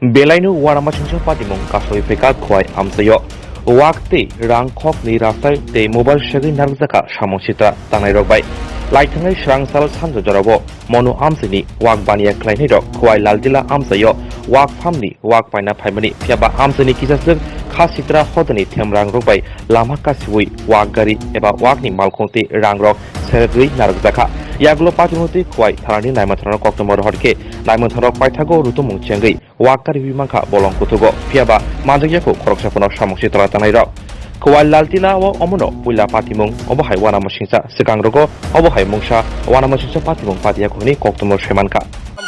Belainu Waramachuncha Patimong Kasoi Peka Kwai Amsayo. Wakti Rangkok ni Rasai de Mobile Shagin Narzaka Shamoshita Tanairobai. Laitangai Shrangsal Sanjo Jorabo, Mono Amsini, Wak Bania Kleinero, Kwai Laldila Amsayo, Wak Family, Wak Paina Paimani, Piaba Amsini Kisasir, Kasitra Hodani Temrang Robai, Lama Kasui, Wak Gari, Eba Wakni Malkonti, Rangrok, Sergri Narzaka. Yaglo Patimoti, Kwai, Tarani Naimatano Koktomor Hodke, Naimatano Paitago, Rutumung Chengi, Wakari Vimanka, Bolong Kutugo, Piaba, Mazayako, Koroksapono Shamoshitra Tanairo. Kwai Laltila o Omono, Willa Patimong, Obohai Wanamashinsa, Segangrogo, Obohai Mungsha, Wanamashinsa Patimong Patiakuni, Koktomor Shemanka.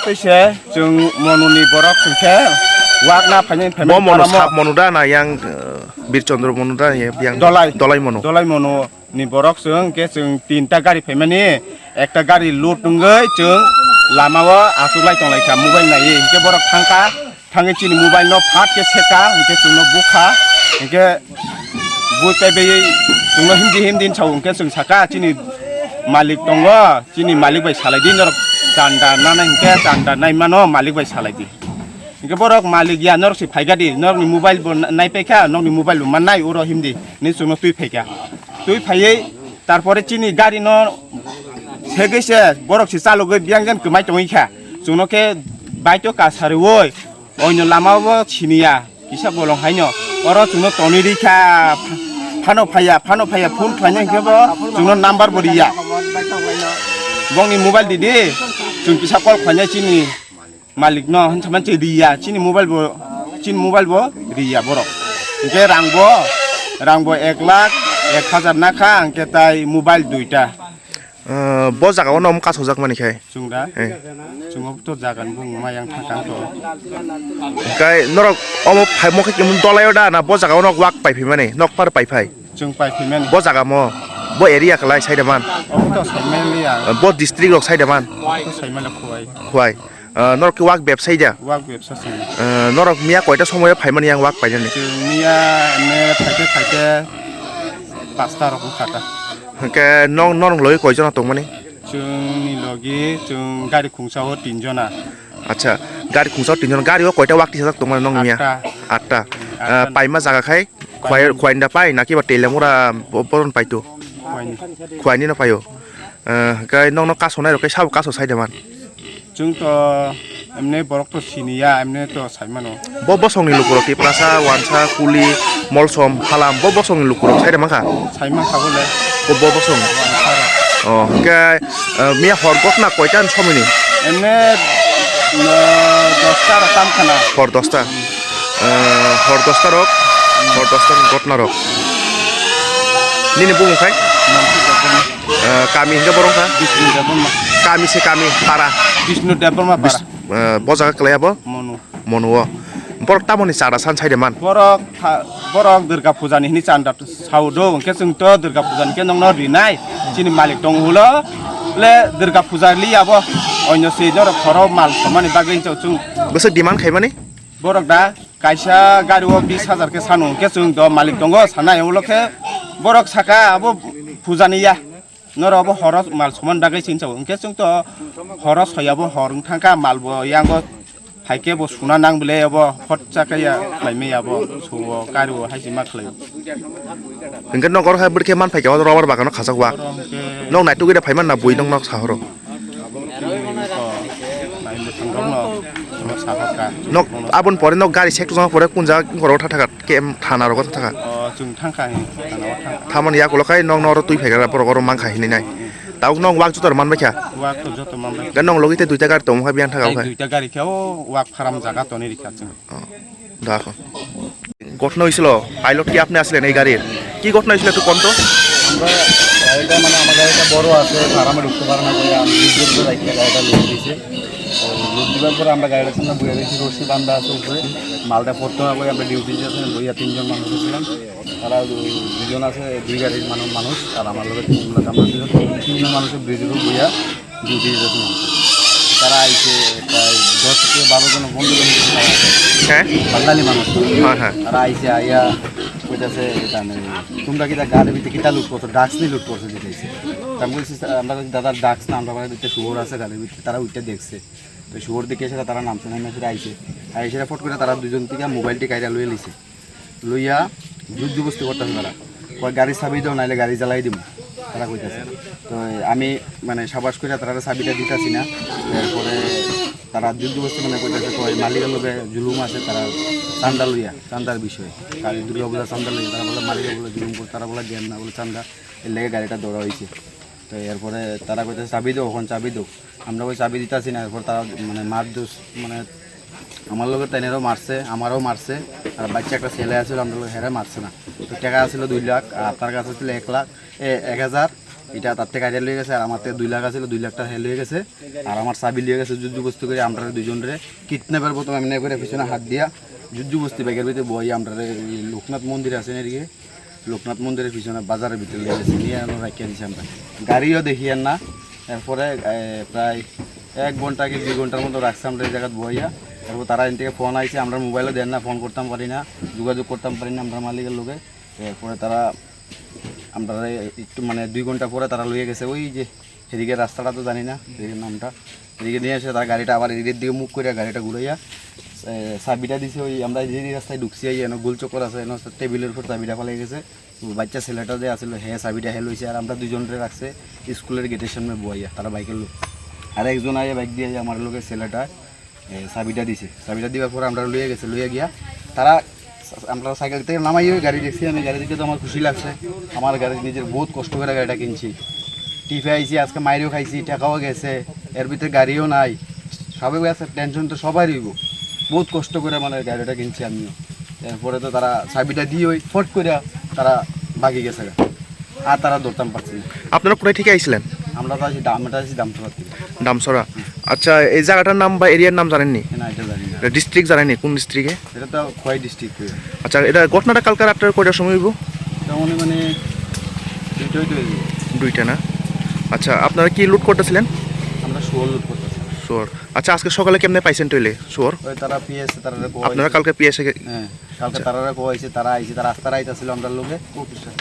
Pese, Jung Monuni Borok, Wagna Panin Mono Sap Monudana, yang Birchondro Monudana, yang Dolai Mono, ni Borok Sung, Kesung Tinta Gari Pemani, Ekta Gari Lutungai, Jung, Lamawa, Asulai Tonga, Mobile Nai, Borok Tanka, Tangichi Mobile no Part Keseka, Kesung no Buka, Ke Butabe, Tungo Hindi Chong, Kesung Saka, Chini Malik Tonga, Chini Malik by Saladin or Sanda Nana Sanda Naimano, Malik by Saladi. Borok Malik ya Norsi Pagadi, Nor Mobile Naipeka, no Mobile Manai Uro Hindi, Nisuno Tuipeka. তুই ফাইয়ে তারপরে চিনি গাড়ি ন সেগেছে বরক সিসালো গই বিয়াংগান কমাই টইখা জুনকে বাইতো কাছারে ওই অন্য লামাবো চিনিয়া কিসা বলং হাইন অর জুন টনিরিখা ফানো ফাইয়া ফোন খাইনে কেব জুন নাম্বার বরিয়া বংনি মোবাইল দিদি জুন কিসা কল খাইনে চিনি মালিক ন হনসামান চিরিয়া চিনি মোবাইল বো রিয়া বরক কে রাংবো 1 লাখ 1000 নাখা আংকে তাই মোবাইল দুইটা bo jagao nom ka sojak mani khai jungda jungok to jagan bung mayang thakang to kai norok omo phai mo ke mun dolayo da na bo jagao nok wak pai phimani nok par pai phai jung pai phimen bo jaga mo bo area kalai saida man to saimelia bo district rok saida man to saimala khwai norok ke wak ব্যবসায়ী ja wak ব্যবসা sai norok miya koita somoy phaimani yang wak paijani miya ne thaike pasta rok khata ke nong loi koijona tongmani jungni logi jung gari khungsao 3 jona acha gari khungsao 3 jona gari o koita wak tisajak tongmani nong miya 8ta paima jaga khai khwai nda pai naki ba telemura boron paitu khwai ni na payo ke nong kasonai ro ke sab kaso saida man jung to emne borok to siniya emne to saimano bo songni lukuro ti plasa wansa kuli molsom halam bo songni lukuro saida mangka saimang khagole ko bo song ke miya horgot na koitan somini emne 10 ta rakam khana hor 10 ta rok hor 10 ta gotna rok nini bung khai kami hingga borong ka kami para Vishnu Deborma para bo jaga klaya bo monu borok tamoni chara san saide man borok Durga Puja ni chanda saudo ke sung to Durga Puja ke nong no rinai chini malik tong hulo le Durga Puja liya bo onyo se jor khoro mal samani bagai chung bese demand khai mani borok da kaisa gari o 20000 ke sanu ke sung do malik tongo sana eulo ke borok saka abo puja niya nor abo horos mal saman bagai chin chau ke sung to horos hoyabo horung thangka malbo yango haike bo suna nang bele abo hotcha kaya laime abo so karu haisima khlai engke nokor ha burke man phai ka robar bagano khajak wa nong nai tu ge phai man na bui nong nok sahoro nok abon pore nok gari sek jong pore kun jaga ngoro thaka ke thana ro thaka jung thangka thamani ya kolokai nong nor tui phai pore goro mang khai ni nai tau nong wak jutor man baikha wak to joto man baikha gan nong logite duita gar tom ha bian thaka khai duita gari khao wak faram jaga to ni rikha chung দেখো ঘটনা হয়েছিল pilot কি আপনি আসলেন এই গাড়ির কি ঘটনা হয়েছিল একটু কোন তো আমরা গাড়িটা মানে আমার গাড়িটা বড় আছে ফার্মে ঢুকতে পারে না বলে আমি বিদ্যুৎ রাখতে গাড়িটা লোড দিয়েছি লোড দেওয়ার পরে আমরা গাড়িটার সামনে বইয়া দিয়েছি রশি বান্ধা আছে উপরে মালটা পড়তে হবে আমরা ডিউটি যাচ্ছেন বইয়া 3 জন মানুষ ছিলাম তারা 2 জন আছে 2 গাড়ির মানুষ আর আমার লোকের 3 জন আমরা 3 জন মানুষের ব্রিজের উপর বইয়া ডিউটি যাচ্ছেন তারা আইছে প্রায় 10 থেকে 12 জন 15 জন হ্যাঁ বাঙালি মানুষ হ্যাঁ তারা আইছে আইয়া কইতাছে তোমরা কি গাড়ির ভিতরে কিটা লুট করছো ড্রাগস নিয়ে লুট করছো যেতেছে আমি বলছি আমরা দাদা ড্রাগস না আমরা দিতে শুয়োর আছে গাড়ির ভিতরে তারা উইটা দেখছে তো শুয়োর দেখে সেটা তারা নামছে নামে সেটা আইসে আর সেটা ফট করে তারা দুজন থেকে মোবাইলটি কাইরা লইয়া লিছে লইয়া যুদ্ধ বস্তি করতেছে তারা কয় গাড়ি চাবি দাও নাইলে গাড়ি জ্বালাই দিব তারা কইতেছে। তো আমি মানে সাবাস করে তারা চাবিটা দিতেছি না, এরপরে তারা যুদ্ধ বস্তি মানে কইতেছে কয় মালিকের লোকে জুলুম আছে, তারা চান্দা লইয়া চান্দার বিষয় গাড়ি দুর্গা পূজা চান্দা লইয়া তারা বলে মালিকের বলে জুলুম করে, তারা বলে দেন না বলে চান্দা, এর লেগে গাড়িটা দৌড়া হয়েছে। তো এরপরে তারা কইতেছে চাবি দাও, ওখানে চাবি দাও, আমরা ওই চাবি দিতেছি না। এরপর তারা মানে মার দোষ মানে আমার লোকের তাইনেরও মারছে, আমারও মারছে, আর বাচ্চা একটা ছেলে আছিল আমরা লোক হেরে মারছে না। তো টাকা আছিল 2 লাখ, আর তার কাছে ছিল 1,00,000, এটা তার থেকে আইডিয়া লিয়ে গেছে, আর আমার থেকে 2 লাখ আছিল, 2 লাখ টাকা লিয়ে গেছে, আর আমার চাবি লিয়ে গেছে। যুদ্ধ বস্তি করে আমরা দুজনরে কিডন্যাপের প্রথমে এমনি করে পিছনে হাত দিয়া যুদ্ধ বস্তি ব্যাগের ভিতরে বই আমরা লোকনাথ মন্দির আছে না এদিকে, লোকনাথ মন্দিরের পিছনে বাজারের ভিতরে লিয়ে গেছে, নিয়ে রাখিয়ে দিয়েছি আমরা। গাড়িও দেখিয়েন না। এরপরে প্রায় 1 ঘন্টা কি 2 ঘন্টার মতো রাখছে আমরা এই জায়গায় বইয়া। তারপর তারা এখান থেকে ফোন আইছে, আমরা মোবাইলও দেন না, ফোন করতাম পারি না, যোগাযোগ করতাম পারি না আমরা মালিকের লোকে। এরপরে তারা আমরা একটু মানে 2 ঘন্টা পরে তারা লইয়ে গেছে ওই যে এদিকে রাস্তাটা তো জানি না এদিকে নামটা, এদিকে নিয়ে এসে তারা গাড়িটা আবার এদিকের দিকে মুখ করে গাড়িটা ঘুরাইয়া চাবিটা দিছে। ওই আমরা যে রাস্তায় ঢুকছি এনে গোল চক্কর আছে, এনে টেবিলের উপর চাবিটা ফেলে গেছে। বাচ্চা ছেলেটা যে আসলে হ্যাঁ চাবিটা হেল হয়েছে, আর আমরা দুজনরে রাখছে স্কুলের গেটের সামনে বইয়া তারা বাইকের লোক। আর একজন আগে বাইক দিয়ে আমার লোকের ছেলেটা চাবিটা দিছে, চাবিটা দেওয়ার পরে আমরা লইয়ে গেছে, লইয়া গিয়া তারা আমরা সাইকেল থেকে নামাই ওই গাড়ি দেখছি। আমি গাড়ি দেখে তো আমার খুশি লাগছে, আমার গাড়ি নিজের বহুত কষ্ট করে গাড়িটা কিনছি, টিপে আইছি, আজকে মাইরেও খাইছি, টাকাও গেছে, এর ভিতরে গাড়িও নাই, সবাই আছে, টেনশন তো সবাই রইব, বহুত কষ্ট করে মানে গাড়িটা কিনছি আমিও। এরপরে তো তারা চাবিটা দিয়ে ওই ফট করে তারা ভাগি গেছে, আর তারা ধরতাম পারছি না। আপনারা কোথায় থেকে আইছিলেন? আমরা তো আছি দামসরা থেকে। ডামসরা। আচ্ছা, এই জায়গাটার নাম বা এরিয়ার নাম জানেননি? না এটা জানি না, ডিস্ট্রিক্ট জানেননি কোন ডিস্ট্রিক্টে? এটা তো খোয়াই ডিস্ট্রিক্ট। আচ্ছা, এটা ঘটনাটা কালকে রাত্রে কয়টার সময় হইব? এটা মানে দুটোই তো 2টা না? আচ্ছা, আপনারা কি লুট করতেছিলেন? আমরা শোল লুট করতেছি। শোর। আচ্ছা, আজকে সকালে কেমনে পাইছেন টইলে শোর? ওই তারা পিএসে তারা আপনারা কালকে পিএসে? হ্যাঁ, কালকে তারা কইছে, তারা আইছে, তারা রাস্তায় আইতাছিল আমরা লোকে,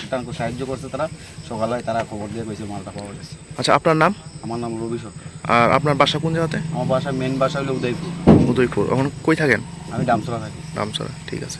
তাকে সাহায্য করছে তারা। সকালে তারা খবর দিয়ে কইছে মালটা পাওয়া গেছে। আচ্ছা, আপনার নাম? আমার নাম রবি সরকার। আর আপনার বাসা কোন জায়গাতে? আমার বাসা মেন বাসা হলো উদয়পুর। উদয়পুর। এখন কই থাকেন? আমি ডামসরা থাকি। ডামসরা, ঠিক আছে।